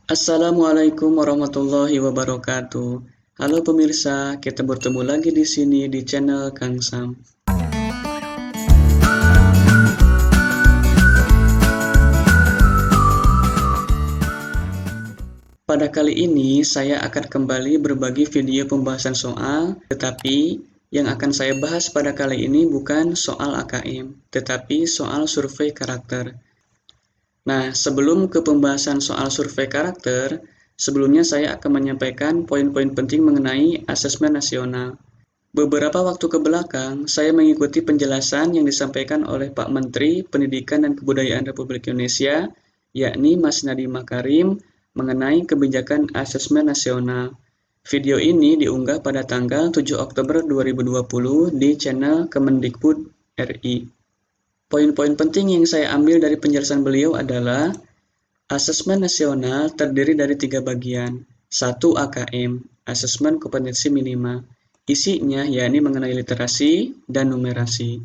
Assalamualaikum warahmatullahi wabarakatuh. Halo pemirsa, kita bertemu lagi di sini di channel Kang Sam. Pada kali ini saya akan kembali berbagi video pembahasan soal, tetapi yang akan saya bahas pada kali ini bukan soal AKM, tetapi soal survei karakter. Nah, sebelum ke pembahasan soal survei karakter, sebelumnya saya akan menyampaikan poin-poin penting mengenai asesmen nasional. Beberapa waktu ke belakang, saya mengikuti penjelasan yang disampaikan oleh Pak Menteri Pendidikan dan Kebudayaan Republik Indonesia, yakni Mas Nadiem Makarim, mengenai kebijakan asesmen nasional. Video ini diunggah pada tanggal 7 Oktober 2020 di channel Kemendikbud RI. Poin-poin penting yang saya ambil dari penjelasan beliau adalah asesmen nasional terdiri dari 3 bagian. 1. AKM, asesmen kompetensi minima. Isinya yakni mengenai literasi dan numerasi.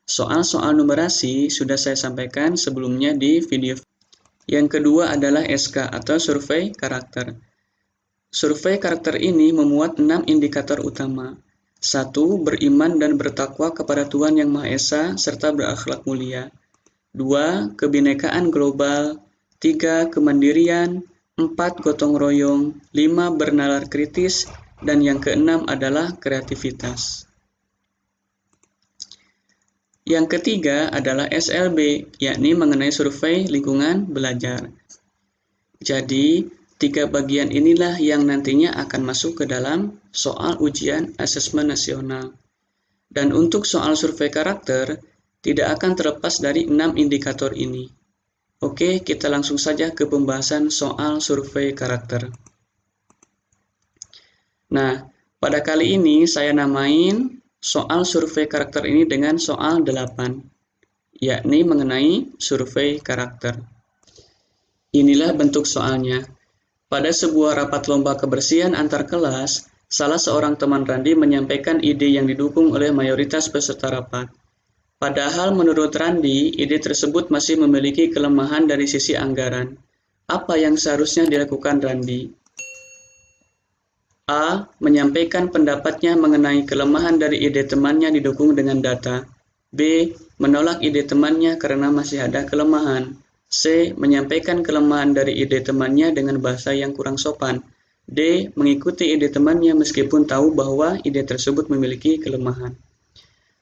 Soal-soal numerasi sudah saya sampaikan sebelumnya di video. Yang kedua adalah SK atau survei karakter. Survei karakter ini memuat 6 indikator utama. 1. Beriman dan bertakwa kepada Tuhan Yang Maha Esa serta berakhlak mulia. 2. Kebinekaan global. 3. Kemandirian. 4. Gotong royong. 5. Bernalar kritis. Dan yang keenam adalah kreativitas. Yang ketiga adalah SLB, yakni mengenai survei lingkungan belajar. Jadi, 3 bagian inilah yang nantinya akan masuk ke dalam soal ujian asesmen nasional. Dan untuk soal survei karakter, tidak akan terlepas dari 6 indikator ini. Oke, kita langsung saja ke pembahasan soal survei karakter. Nah, pada kali ini saya namain soal survei karakter ini dengan soal 8, yakni mengenai survei karakter. Inilah bentuk soalnya. Pada sebuah rapat lomba kebersihan antar kelas, salah seorang teman Randi menyampaikan ide yang didukung oleh mayoritas peserta rapat. Padahal menurut Randi, ide tersebut masih memiliki kelemahan dari sisi anggaran. Apa yang seharusnya dilakukan Randi? A. Menyampaikan pendapatnya mengenai kelemahan dari ide temannya didukung dengan data. B. Menolak ide temannya karena masih ada kelemahan. C. Menyampaikan kelemahan dari ide temannya dengan bahasa yang kurang sopan. D. Mengikuti ide temannya meskipun tahu bahwa ide tersebut memiliki kelemahan.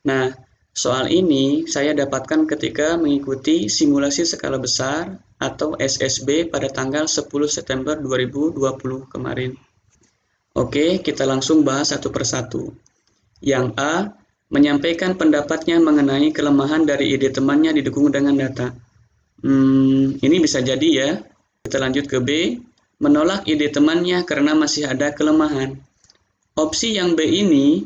Nah, soal ini saya dapatkan ketika mengikuti simulasi skala besar atau SSB pada tanggal 10 September 2020 kemarin. Oke, kita langsung bahas satu persatu. Yang A, menyampaikan pendapatnya mengenai kelemahan dari ide temannya didukung dengan data. Ini bisa jadi ya. Kita lanjut ke B, menolak ide temannya karena masih ada kelemahan. Opsi yang B ini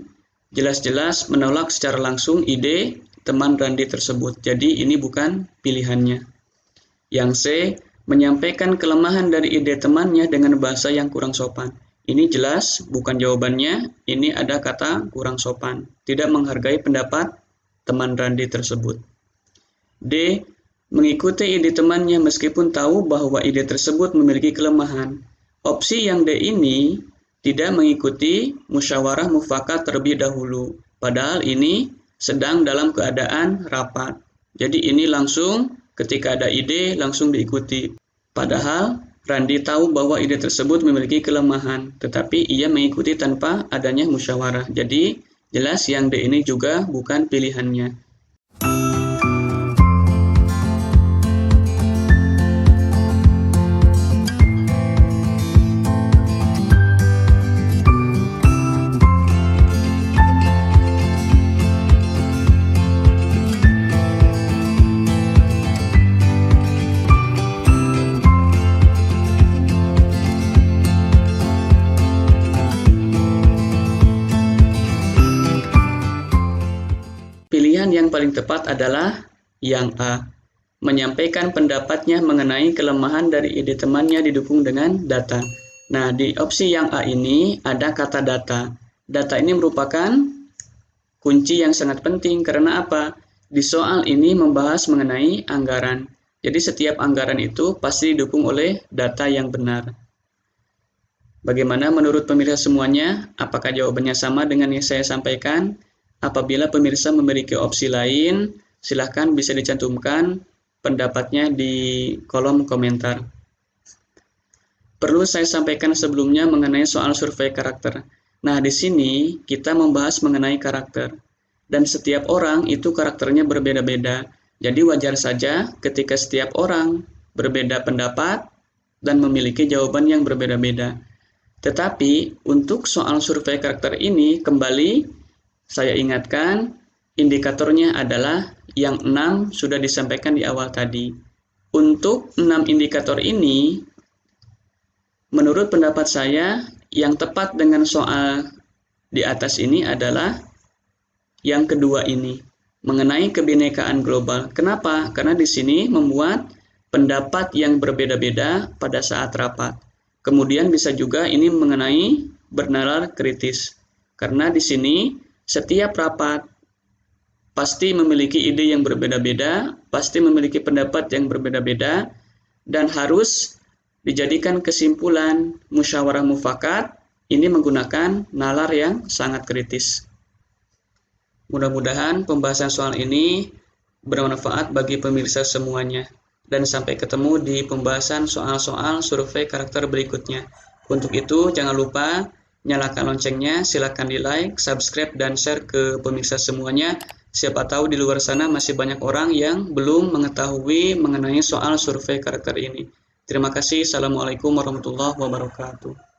jelas-jelas menolak secara langsung ide teman Randi tersebut. Jadi ini bukan pilihannya. Yang C, menyampaikan kelemahan dari ide temannya dengan bahasa yang kurang sopan. Ini jelas bukan jawabannya, ini ada kata kurang sopan. Tidak menghargai pendapat teman Randi tersebut. D, mengikuti ide temannya meskipun tahu bahwa ide tersebut memiliki kelemahan. Opsi yang D ini tidak mengikuti musyawarah mufakat terlebih dahulu. Padahal ini sedang dalam keadaan rapat. Jadi ini langsung ketika ada ide langsung diikuti. Padahal Randi tahu bahwa ide tersebut memiliki kelemahan, tetapi ia mengikuti tanpa adanya musyawarah. Jadi jelas yang D ini juga bukan pilihannya. Pilihan yang paling tepat adalah yang A. Menyampaikan pendapatnya mengenai kelemahan dari ide temannya didukung dengan data. Nah, di opsi yang A ini ada kata data. Data ini merupakan kunci yang sangat penting karena apa? Di soal ini membahas mengenai anggaran. Jadi setiap anggaran itu pasti didukung oleh data yang benar. Bagaimana menurut pemirsa semuanya? Apakah jawabannya sama dengan yang saya sampaikan? Apabila pemirsa memiliki opsi lain, silahkan bisa dicantumkan pendapatnya di kolom komentar. Perlu saya sampaikan sebelumnya mengenai soal survei karakter. Nah, di sini kita membahas mengenai karakter. Dan setiap orang itu karakternya berbeda-beda. Jadi wajar saja ketika setiap orang berbeda pendapat dan memiliki jawaban yang berbeda-beda. Tetapi untuk soal survei karakter ini kembali saya ingatkan indikatornya adalah yang 6 sudah disampaikan di awal tadi. Untuk 6 indikator ini menurut pendapat saya yang tepat dengan soal di atas ini adalah yang kedua ini, mengenai kebinekaan global. Kenapa? Karena di sini memuat pendapat yang berbeda-beda pada saat rapat. Kemudian bisa juga ini mengenai bernalar kritis. Karena di sini setiap rapat pasti memiliki ide yang berbeda-beda, pasti memiliki pendapat yang berbeda-beda, dan harus dijadikan kesimpulan musyawarah mufakat ini menggunakan nalar yang sangat kritis. Mudah-mudahan pembahasan soal ini bermanfaat bagi pemirsa semuanya. Dan sampai ketemu di pembahasan soal-soal survei karakter berikutnya. Untuk itu jangan lupa nyalakan loncengnya, silakan di like, subscribe, dan share ke pemirsa semuanya. Siapa tahu di luar sana masih banyak orang yang belum mengetahui mengenai soal survei karakter ini. Terima kasih. Assalamualaikum warahmatullahi wabarakatuh.